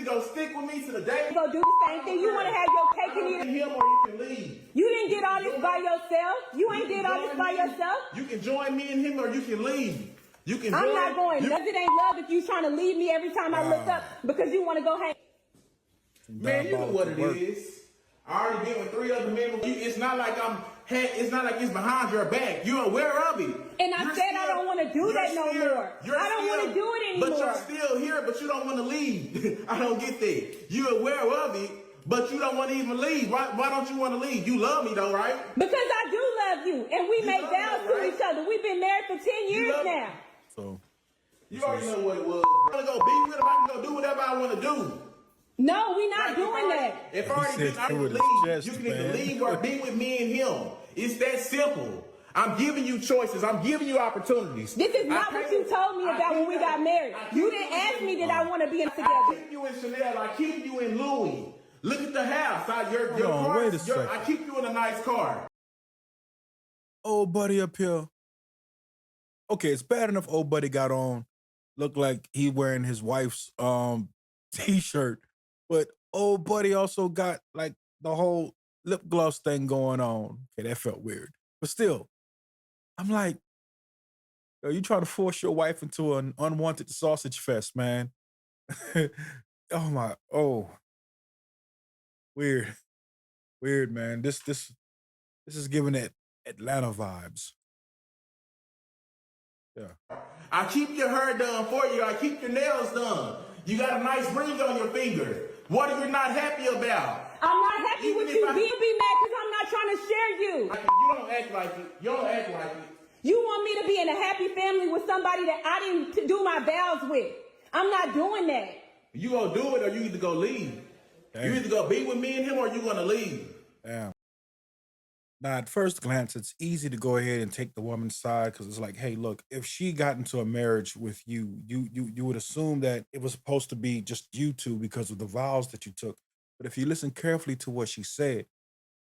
either go stick with me to the day. Go do the same thing. You want to have your cake and eat him, or you can leave. You didn't get all this by yourself. You ain't did all this by yourself. You can join me and him, or you can leave. You can. I'm not going. Because it ain't love if you trying to leave me every time I look up because you want to go hang. Man, you know what it is. I already been with 3 other men. It's not like it's not like it's behind your back. You're aware of it. And I said I don't want to do that no more. I don't want to do it anymore. But you're still here, but you don't want to leave. I don't get that. You're aware of it, but you don't want to even leave. Why don't you want to leave? You love me though, right? Because I do love you. And we made vows to each other. We've been married for 10 years now. So you already know what it was. I'm going to go be with him. I can go do whatever I want to do. No, we're not doing that. If I already leave, you can either leave or be with me and him. It's that simple. I'm giving you choices. I'm giving you opportunities. This is not what you told me about when we got married. You didn't ask me that I want to be together. I keep you in Chanel. I keep you in Louis. Look at the house. I keep you in a nice car. Old buddy up here. Okay, it's bad enough old buddy got on. Looked like he wearing his wife's t-shirt. But old buddy also got like the whole lip gloss thing going on. Okay, that felt weird. But still, I'm like, yo, you try to force your wife into an unwanted sausage fest, man. Weird. Weird, man. This is giving it Atlanta vibes. Yeah. I keep your hair done for you. I keep your nails done. You got a nice ring on your finger. What are you not happy about? I'm not happy with you. Be mad because I'm not trying to share you. You don't act like it. You don't act like it. You want me to be in a happy family with somebody that I didn't do my vows with. I'm not doing that. You gonna do it or you either go leave. Damn. You either go be with me and him or you gonna leave. Damn. Now, at first glance, it's easy to go ahead and take the woman's side because it's like, hey, look, if she got into a marriage with you, you would assume that it was supposed to be just you two because of the vows that you took. But if you listen carefully to what she said,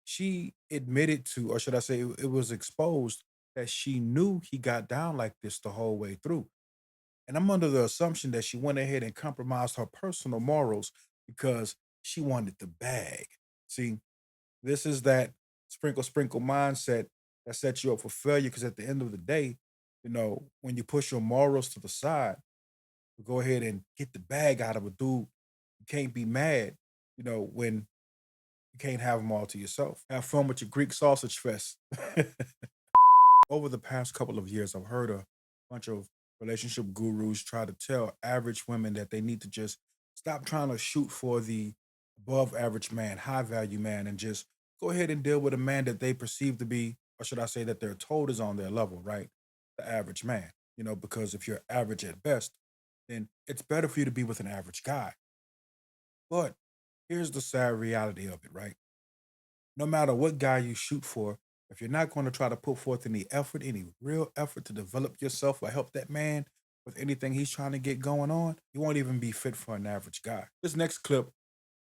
she admitted to, or should I say, it was exposed that she knew he got down like this the whole way through. And I'm under the assumption that she went ahead and compromised her personal morals because she wanted the bag. See, this is that sprinkle mindset that sets you up for failure because at the end of the day, you know, when you push your morals to the side, you go ahead and get the bag out of a dude, you can't be mad, you know, when you can't have them all to yourself. Have fun with your Greek sausage fest. Over the past couple of years, I've heard a bunch of relationship gurus try to tell average women that they need to just stop trying to shoot for the above average man, high value man, and just go ahead and deal with a man that they perceive to be, or should I say that they're told is on their level, right? The average man, you know, because if you're average at best, then it's better for you to be with an average guy. But here's the sad reality of it, right? No matter what guy you shoot for, if you're not going to try to put forth any effort, any real effort to develop yourself or help that man with anything he's trying to get going on, you won't even be fit for an average guy. This next clip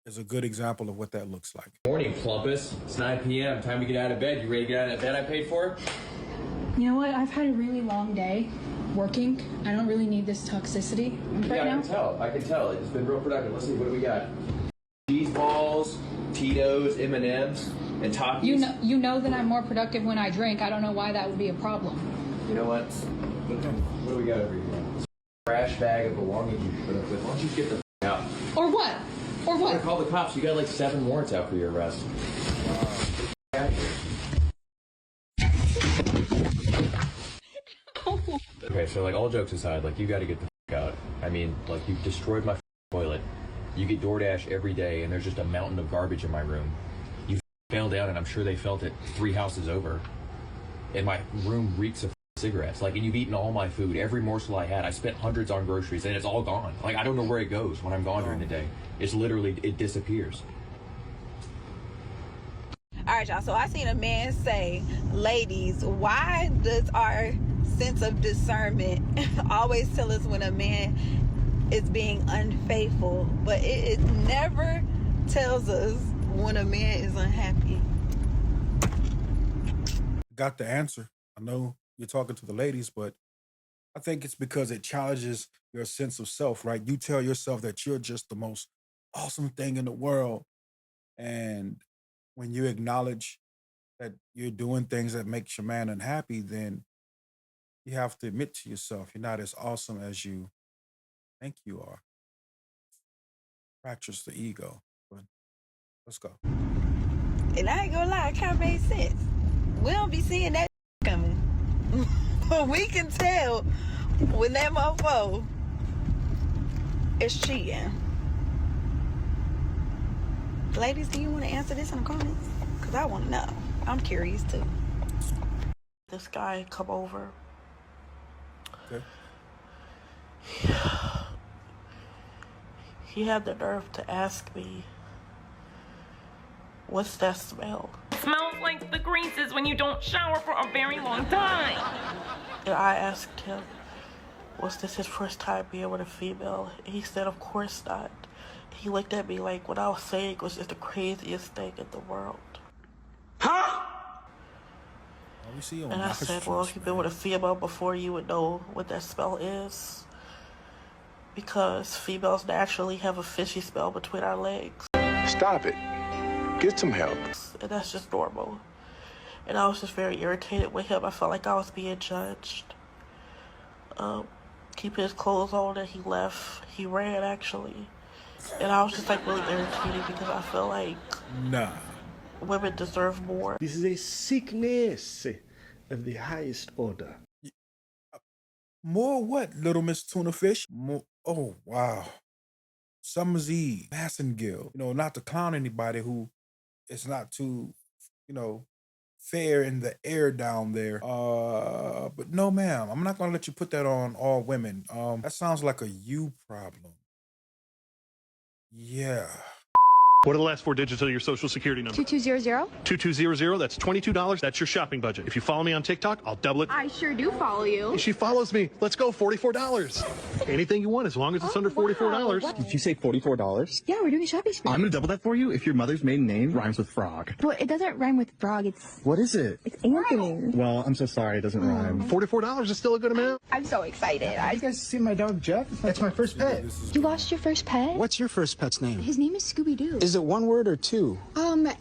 is a good example of what that looks like. Morning, Plumpus. It's 9 p.m. Time to get out of bed. You ready to get out of that bed I paid for? You know what? I've had a really long day working. I don't really need this toxicity right now. I can tell. It's been real productive. Let's see, what do we got? Cheese balls, Tito's, M&Ms, and Takis. You know that I'm more productive when I drink. I don't know why that would be a problem. You know what? What do we got over here? Trash bag of belongings you should put up with. Why don't you get the out? Or what? Or what? Call the cops. You got like 7 warrants out for your arrest. Okay, so like all jokes aside, like you got to get the out. I mean, like you destroyed my toilet. You get DoorDash every day, and there's just a mountain of garbage in my room. You fell down, and I'm sure they felt it 3 houses over. And my room reeks of cigarettes. Like, and you've eaten all my food, every morsel I had. I spent hundreds on groceries, and it's all gone. Like, I don't know where it goes when I'm gone during the day. It's literally, it disappears. All right, y'all. So I seen a man say, ladies, why does our sense of discernment always tell us when a man is being unfaithful, but it never tells us when a man is unhappy? Got the answer. I know you're talking to the ladies, but I think it's because it challenges your sense of self, right? You tell yourself that you're just the most awesome thing in the world. And when you acknowledge that you're doing things that makes your man unhappy, then you have to admit to yourself you're not as awesome as you think you are. Fractures the ego. But let's go. And I ain't gonna lie, it kind of made sense. We don't be seeing that coming. We can tell when that mofo is cheating. Ladies, do you want to answer this in the comments? Because I want to know. I'm curious too. This guy come over. Okay. He had the nerve to ask me, what's that smell? Smells like the greases when you don't shower for a very long time. And I asked him, was this his first time being with a female? And he said, of course not. He looked at me like what I was saying was just the craziest thing in the world. We see you on And I Knockers said, well, Juice, if you've been man. with a female before, you would know what that smell is. Because females naturally have a fishy smell between our legs. Stop it. Get some help. And that's just normal. And I was just very irritated with him. I felt like I was being judged. Keep his clothes on and he left. He ran, actually. And I was just like really irritated because I feel like women deserve more. This is a sickness of the highest order. More what, Little Miss Tuna Fish? More, oh, wow. Summer's Eve, Massengill. You know, not to clown anybody who is not too, you know, fair in the air down there. But no, ma'am, I'm not going to let you put that on all women. That sounds like a you problem. Yeah. What are the last 4 digits of your social security number? 2200. 2200, that's $22. That's your shopping budget. If you follow me on TikTok, I'll double it. I sure do follow you. She follows me. Let's go, $44. Anything you want, as long as it's under $44. Wow. Did you say $44? Yeah, we're doing a shopping spree. I'm gonna double that for you if your mother's maiden name rhymes with frog. Well, it doesn't rhyme with frog. It's... What is it? It's Anthony. Well, I'm so sorry, it doesn't rhyme. $44 is still a good amount. I'm so excited. You guys see my dog, Jeff? That's my first pet. You lost your first pet? What's your first pet's name? His name is Scooby-Doo. Is it one word or two?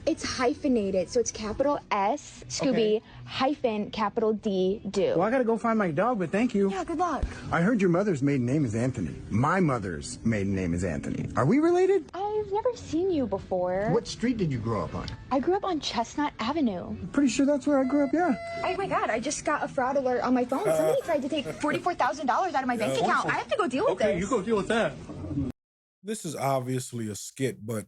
It's hyphenated, so it's capital S, Scooby, hyphen, capital D, do. Well, I gotta go find my dog, but thank you. Yeah, good luck. I heard your mother's maiden name is Anthony. My mother's maiden name is Anthony. Are we related? I've never seen you before. What street did you grow up on? I grew up on Chestnut Avenue. Pretty sure that's where I grew up, yeah. Oh my God, I just got a fraud alert on my phone. Somebody tried to take $44,000 out of my bank account. I have to go deal with this. Okay, you go deal with that. This is obviously a skit, but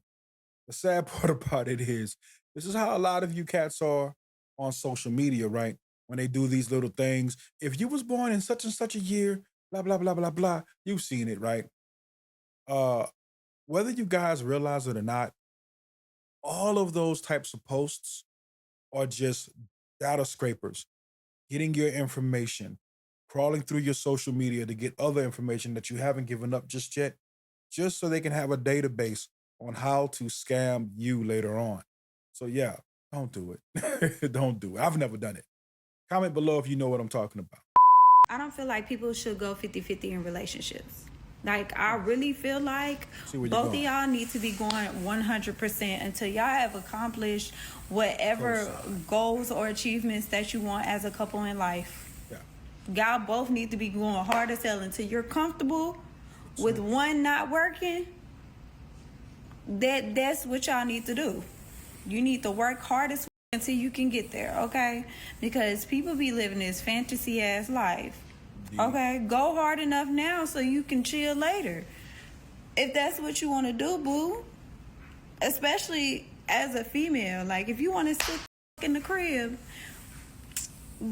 the sad part about it is this is how a lot of you cats are on social media, right? When they do these little things. If you was born in such and such a year, blah, blah, blah, blah, blah, you've seen it, right? Whether you guys realize it or not, all of those types of posts are just data scrapers, getting your information, crawling through your social media to get other information that you haven't given up just yet, just so they can have a database on how to scam you later on. So yeah, don't do it. Don't do it. I've never done it. Comment below if you know what I'm talking about. I don't feel like people should go 50-50 in relationships. Like, I really feel like both of y'all need to be going 100% until y'all have accomplished whatever goals or achievements that you want as a couple in life. Yeah. Y'all both need to be going hard as hell until you're comfortable with one not working. That's what y'all need to do. You need to work hard as until you can get there, okay? Because people be living this fantasy ass life. Okay, go hard enough now so you can chill later. If that's what you want to do, boo. Especially as a female. Like, if you want to sit in the crib,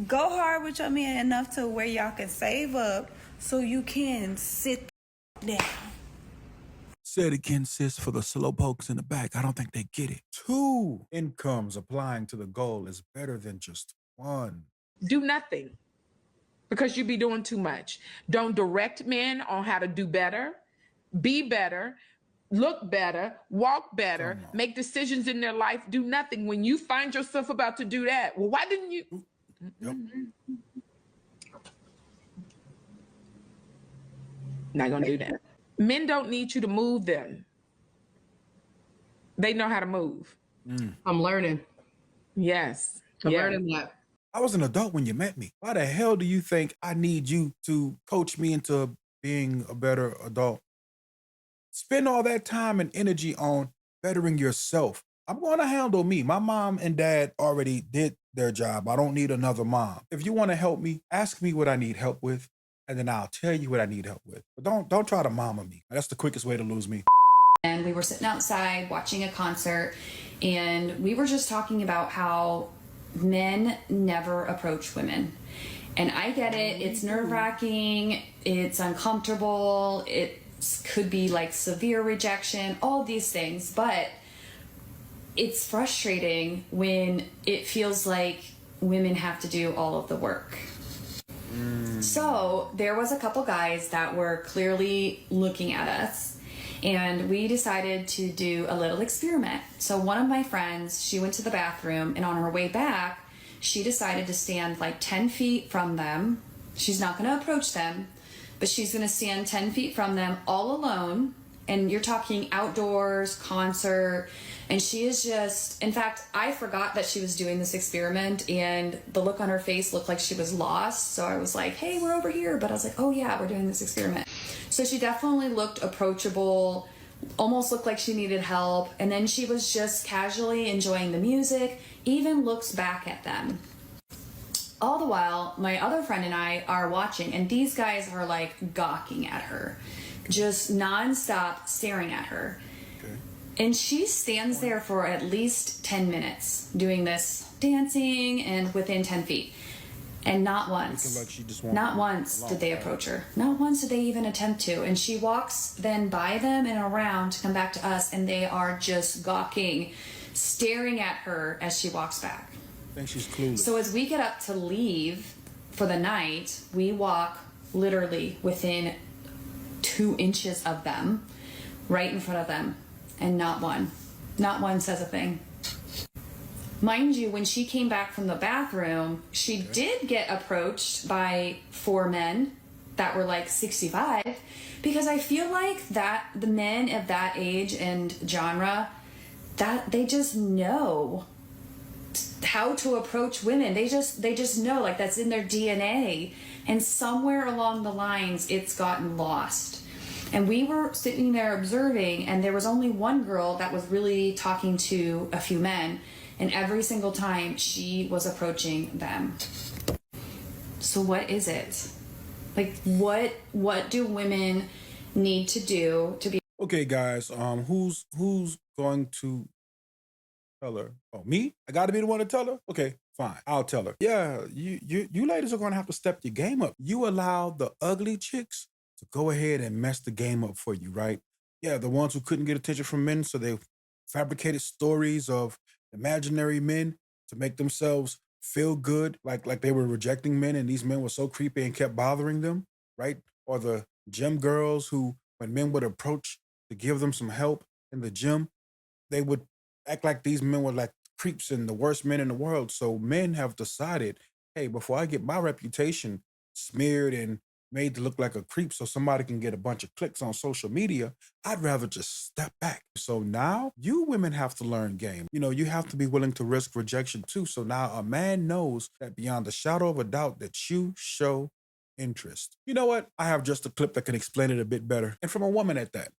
go hard with your man enough to where y'all can save up so you can sit down. Say it again, sis, for the slow pokes in the back. I don't think they get it. 2 incomes applying to the goal is better than just 1. Do nothing because you be doing too much. Don't direct men on how to do better, be better, look better, walk better, make decisions in their life. Do nothing. When you find yourself about to do that, well, why didn't you? Yep. Not gonna do that. Men don't need you to move them. They know how to move. I'm learning. Yes. I'm Yeah. learning that. I was an adult when you met me. Why the hell do you think I need you to coach me into being a better adult? Spend all that time and energy on bettering yourself. I'm going to handle me. My mom and dad already did their job. I don't need another mom. If you want to help me, ask me what I need help with, and then I'll tell you what I need help with. But don't try to mama me. That's the quickest way to lose me. And we were sitting outside watching a concert, and we were just talking about how men never approach women. And I get it, it's nerve-wracking, it's uncomfortable, it could be like severe rejection, all these things, but it's frustrating when it feels like women have to do all of the work. So there was a couple guys that were clearly looking at us, and we decided to do a little experiment. So one of my friends, she went to the bathroom, and on her way back, she decided to stand like 10 feet from them. She's not going to approach them, but she's going to stand 10 feet from them all alone. And you're talking outdoors, concert. And she is just, in fact, I forgot that she was doing this experiment, and the look on her face looked like she was lost. So I was like, hey, we're over here. But I was like, oh yeah, we're doing this experiment. So she definitely looked approachable, almost looked like she needed help. And then she was just casually enjoying the music, even looks back at them. All the while, my other friend and I are watching, and these guys are like gawking at her, just nonstop staring at her. And she stands there for at least 10 minutes doing this, dancing, and within 10 feet. And not once, not once did they approach her. Not once did they even attempt to. And she walks then by them and around to come back to us, and they are just gawking, staring at her as she walks back. I think she's clueless. So as we get up to leave for the night, we walk literally within 2 inches of them, right in front of them. And not one says a thing. Mind you, when she came back from the bathroom, she did get approached by 4 men that were like 65, because I feel like that the men of that age and genre, that they just know how to approach women. They just know, like, that's in their DNA. And somewhere along the lines, it's gotten lost. And we were sitting there observing, and there was only one girl that was really talking to a few men, and every single time she was approaching them. So what is it? Like, what do women need to do to be... Okay, guys, who's going to tell her? Oh, me? I got to be the one to tell her? Okay, fine. I'll tell her. Yeah, you ladies are going to have to step your game up. You allow the ugly chicks to go ahead and mess the game up for you, right? Yeah, the ones who couldn't get attention from men, so they fabricated stories of imaginary men to make themselves feel good, like they were rejecting men, and these men were so creepy and kept bothering them, right? Or the gym girls who, when men would approach to give them some help in the gym, they would act like these men were like creeps and the worst men in the world. So men have decided, hey, before I get my reputation smeared and made to look like a creep so somebody can get a bunch of clicks on social media, I'd rather just step back. So now you women have to learn game. You know, you have to be willing to risk rejection too. So now a man knows that beyond a shadow of a doubt that you show interest. You know what? I have just a clip that can explain it a bit better, and from a woman at that.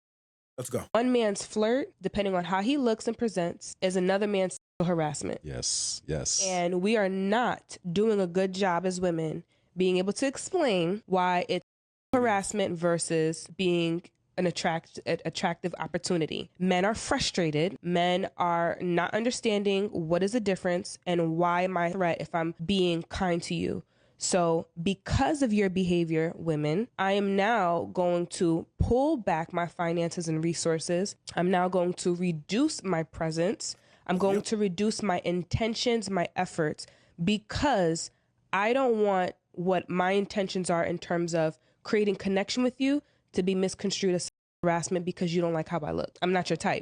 Let's go. One man's flirt, depending on how he looks and presents, is another man's harassment. Yes, yes. And we are not doing a good job as women being able to explain why it's harassment versus being an attractive opportunity. Men are frustrated. Men are not understanding what is the difference and why am I a threat if I'm being kind to you. So because of your behavior, women, I am now going to pull back my finances and resources. I'm now going to reduce my presence. I'm going to reduce my intentions, my efforts, because I don't want what my intentions are in terms of creating connection with you to be misconstrued as harassment because you don't like how I look. I'm not your type.